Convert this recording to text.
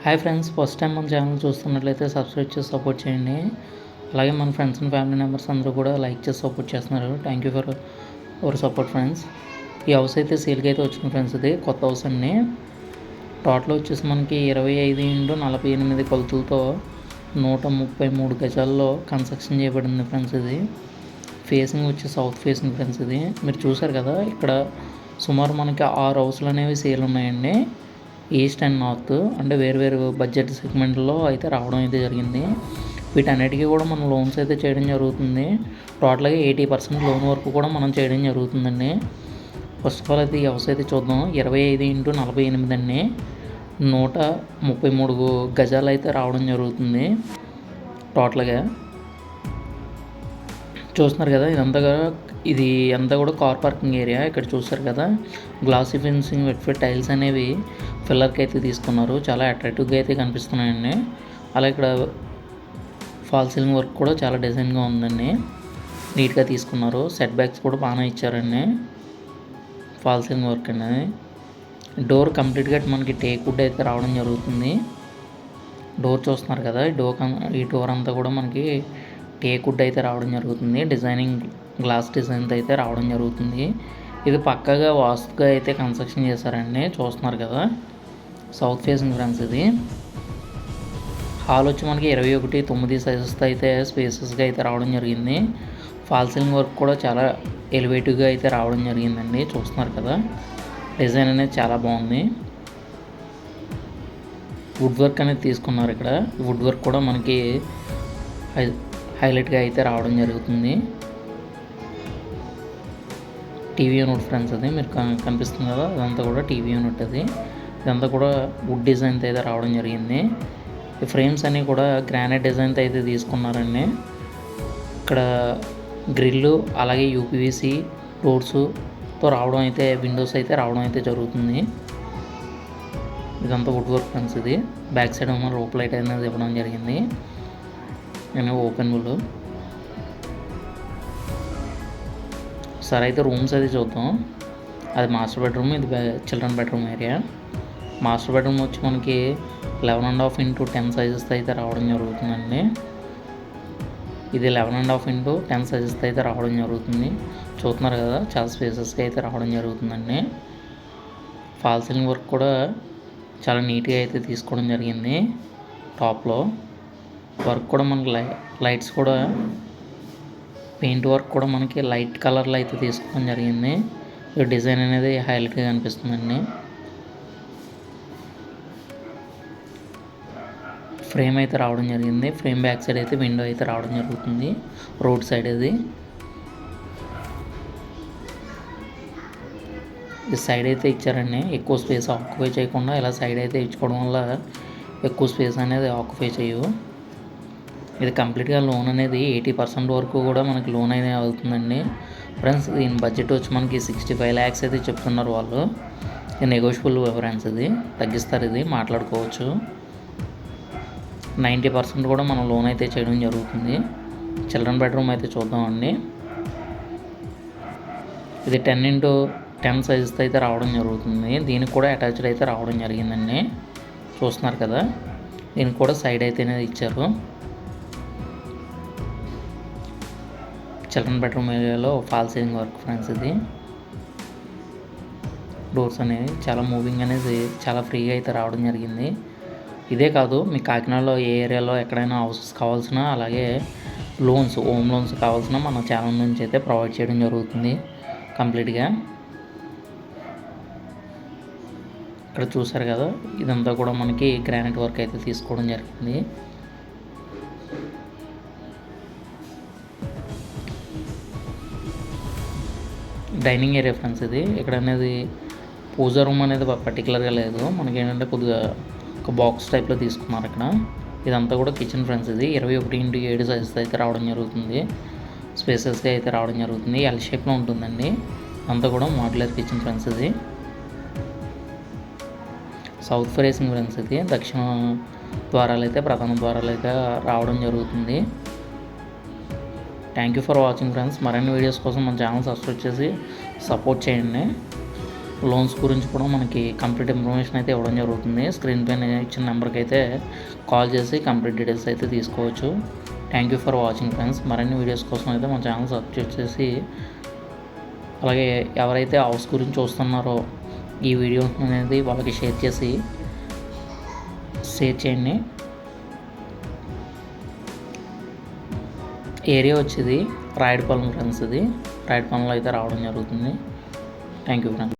Hi friends, first time మన channel చూస్తున్నట్లయితే subscribe చేసి సపోర్ట్ చేయండి. అలాగే మన ఫ్రెండ్స్ అండ్ ఫ్యామిలీ మెంబర్స్ అందరూ కూడా లైక్ చేసి సపోర్ట్ చేస్తున్నారు. Thank you for our support friends. ఈ హౌస్ అయితే సేల్కి అయితే వచ్చింది ఫ్రెండ్స్. ఇది కొత్త హౌస్ అండి. టోటల్ వచ్చేసి మనకి 25x48 కొలతలతో 133 గజాల్లో కన్స్ట్రక్షన్ చేయబడింది ఫ్రెండ్స్. ఇది ఫేసింగ్ వచ్చి సౌత్ ఫేసింగ్ ఫ్రెండ్స్. ఇది మీరు చూసారు కదా, ఇక్కడ సుమారు మనకి 6 హౌస్లు అనేవి సేల్ ఉన్నాయండి. ఈస్ట్ అండ్ నార్త్ అంటే వేరు బడ్జెట్ సెగ్మెంట్లో అయితే రావడం అయితే జరిగింది. వీటన్నిటికీ కూడా మనం లోన్స్ అయితే చేయడం జరుగుతుంది. టోటల్గా 80% లోన్ వరకు కూడా మనం చేయడం జరుగుతుందండి. ఫస్ట్ ఆఫ్ ఆల్ అయితే ఈ హౌస్ అయితే చూద్దాం. 25x48 అండి, 133 గజాలు అయితే రావడం జరుగుతుంది. టోటల్గా చూస్తున్నారు కదా, ఇది అంతా కూడా కార్ పార్కింగ్ ఏరియా. ఇక్కడ చూస్తారు కదా, గ్లాసీ ఫినిషింగ్ వెట్ టైల్స్ అనేవి ఫిల్లర్కి అయితే తీసుకున్నారు. చాలా అట్రాక్టివ్గా అయితే కనిపిస్తున్నాయండి. అలా ఇక్కడ ఫాల్ సీలింగ్ వర్క్ కూడా చాలా డిజైన్గా ఉందండి. నీట్గా తీసుకున్నారు. సెట్ బ్యాక్స్ కూడా బాగానే ఇచ్చారండి. ఫాల్ సీలింగ్ వర్క్ అండి. డోర్ కంప్లీట్గా మనకి టేక్ వుడ్ అయితే రావడం జరుగుతుంది. డోర్ చూస్తున్నారు కదా, ఈ డోర్ అంతా కూడా మనకి టేక్ వుడ్ అయితే రావడం జరుగుతుంది. డిజైనింగ్ గ్లాస్ డిజైన్తో అయితే రావడం జరుగుతుంది. ఇది పక్కగా వాస్తుగా అయితే కన్స్ట్రక్షన్ చేశారండి. చూస్తున్నారు కదా, సౌత్ ఫేసింగ్ ఫ్రెండ్స్. ఇది హాల్ వచ్చి మనకి 21:9 సైజెస్తో అయితే స్పేసెస్గా అయితే రావడం జరిగింది. ఫాల్ సీలింగ్ వర్క్ కూడా చాలా ఎలివేటివ్గా అయితే రావడం జరిగిందండి. చూస్తున్నారు కదా, డిజైన్ అనేది చాలా బాగుంది. వుడ్ వర్క్ అనేది తీసుకున్నారు. ఇక్కడ వుడ్ వర్క్ కూడా మనకి హైలైట్గా అయితే రావడం జరుగుతుంది. TV unit friends. అది మీరు కనిపిస్తుంది కదా, అదంతా కూడా టీవీ యూనిట్. అది ఇదంతా కూడా వుడ్ డిజైన్తో అయితే రావడం జరిగింది. ఈ ఫ్రేమ్స్ అన్నీ కూడా గ్రానైట్ డిజైన్తో అయితే తీసుకున్నారండి. ఇక్కడ గ్రిల్లు అలాగే యూపీవీసీ డోర్స్తో రావడం అయితే, విండోస్ అయితే రావడం అయితే జరుగుతుంది. ఇదంతా వుడ్ వర్క్ ఫ్రెండ్స్. ఇది బ్యాక్ సైడ్ ఏమో రోప్ లైట్ అనేది ఇవ్వడం జరిగింది. నేను ఓపెన్ బుల్. సరే అయితే రూమ్స్ అది చూద్దాం. అది మాస్టర్ బెడ్రూమ్, ఇది children bedroom area. Master bedroom వచ్చి మనకి 11.5x10 సైజెస్తో అయితే రావడం జరుగుతుందండి. ఇది 11.5x10 సైజెస్తో అయితే రావడం జరుగుతుంది. చూస్తున్నారు కదా, చాలా స్పేసెస్గా అయితే రావడం జరుగుతుందండి. ఫాల్ సీలింగ్ వర్క్ కూడా చాలా నీట్గా అయితే తీసుకోవడం జరిగింది. టాప్లో వర్క్ కూడా మనకి లైట్స్ కూడా, పెయింట్ వర్క్ కూడా మనకి లైట్ కలర్లో అయితే తీసుకోవడం జరిగింది. ఈ డిజైన్ అనేది హైలైట్గా కనిపిస్తుందండి. ఫ్రేమ్ అయితే రావడం జరిగింది. ఫ్రేమ్ బ్యాక్ సైడ్ అయితే విండో అయితే రావడం జరుగుతుంది. రోడ్ సైడ్ ఇది సైడ్ అయితే ఇచ్చారండి. ఎక్కువ స్పేస్ ఆక్యుపై చేయకుండా ఇలా సైడ్ అయితే ఇచ్చుకోవడం వల్ల ఎక్కువ స్పేస్ అనేది ఆక్యుపై చేయవు. ఇది కంప్లీట్గా లోన్ అనేది 80% వరకు కూడా మనకి లోన్ అనేది అవుతుందండి ఫ్రెండ్స్. దీని బడ్జెట్ వచ్చి మనకి 65 lakhs అయితే చెప్తున్నారు వాళ్ళు. ఇది నెగోషియబుల్ ఫ్రెండ్స్. ఇది తగ్గిస్తారు, ఇది మాట్లాడుకోవచ్చు. 90% కూడా మనం లోన్ అయితే చేయడం జరుగుతుంది. చిల్డ్రన్ బెడ్రూమ్ అయితే చూద్దామండి. ఇది 10x10 సైజెస్తో అయితే రావడం జరుగుతుంది. దీనికి కూడా అటాచ్డ్ అయితే రావడం జరిగిందండి. చూస్తున్నారు కదా, దీనికి కూడా సైడ్ అయితేనే ఇచ్చారు. చిల్డ్రన్ బెడ్రూమ్ ఏరియాలో ఫాల్ సీలింగ్ వర్క్ ఫ్రెండ్స్. ఇది డోర్స్ అనేవి చాలా మూవింగ్ అనేది చాలా ఫ్రీగా అయితే రావడం జరిగింది. ఇదే కాదు, మీ కాకినాడలో ఏ ఏరియాలో ఎక్కడైనా హౌసెస్ కావాల్సిన, అలాగే హోమ్ లోన్స్ కావాల్సిన మన ఛానల్ నుంచి అయితే ప్రొవైడ్ చేయడం జరుగుతుంది కంప్లీట్గా. ఇక్కడ చూసారు కదా, ఇదంతా కూడా మనకి గ్రానైట్ వర్క్ అయితే తీసుకోవడం జరిగింది. Dining area friends. ఇది ఇక్కడ అనేది పూజా రూమ్ అనేది పర్టికులర్గా లేదు మనకి. ఏంటంటే కొద్దిగా ఒక బాక్స్ టైప్లో తీసుకున్నారు ఇక్కడ. ఇదంతా కూడా కిచెన్ ఫ్రెండ్స్. ఇది 21x7 సైజెస్ అయితే రావడం జరుగుతుంది. స్పేసెస్గా అయితే రావడం జరుగుతుంది. ఎల్ షేప్లో ఉంటుందండి. అంతా కూడా మోడ్యులర్ కిచెన్ ఫ్రెండ్స్. ఇది సౌత్ ఫేసింగ్ ఫ్రెండ్స్. ఇది దక్షిణ ద్వారాలు అయితే, ప్రధాన ద్వారాలు అయితే రావడం జరుగుతుంది. Thank you for watching friends. మరిన్ని వీడియోస్ కోసం మన ఛానల్ సబ్స్క్రైబ్ చేసి సపోర్ట్ చేయండి. లోన్స్ గురించి కూడా మనకి కంప్లీట్ ఇన్ఫర్మేషన్ అయితే ఇవ్వడం జరుగుతుంది. స్క్రీన్ పైన ఇచ్చిన నెంబర్కి అయితే కాల్ చేసి కంప్లీట్ డీటెయిల్స్ అయితే తీసుకోవచ్చు. Thank you for watching friends. మరిన్ని వీడియోస్ కోసం అయితే మన ఛానల్ సబ్స్క్రైబ్ చేసి, అలాగే ఎవరైతే హౌస్ గురించి చూస్తున్నారో ఈ వీడియో అనేది వాళ్ళకి షేర్ చేయండి. ఏరియా వచ్చేది రాయడపాలెం ఫ్రెండ్స్. ఇది రాయడపాలెంలో అయితే రావడం జరుగుతుంది. Thank you friends.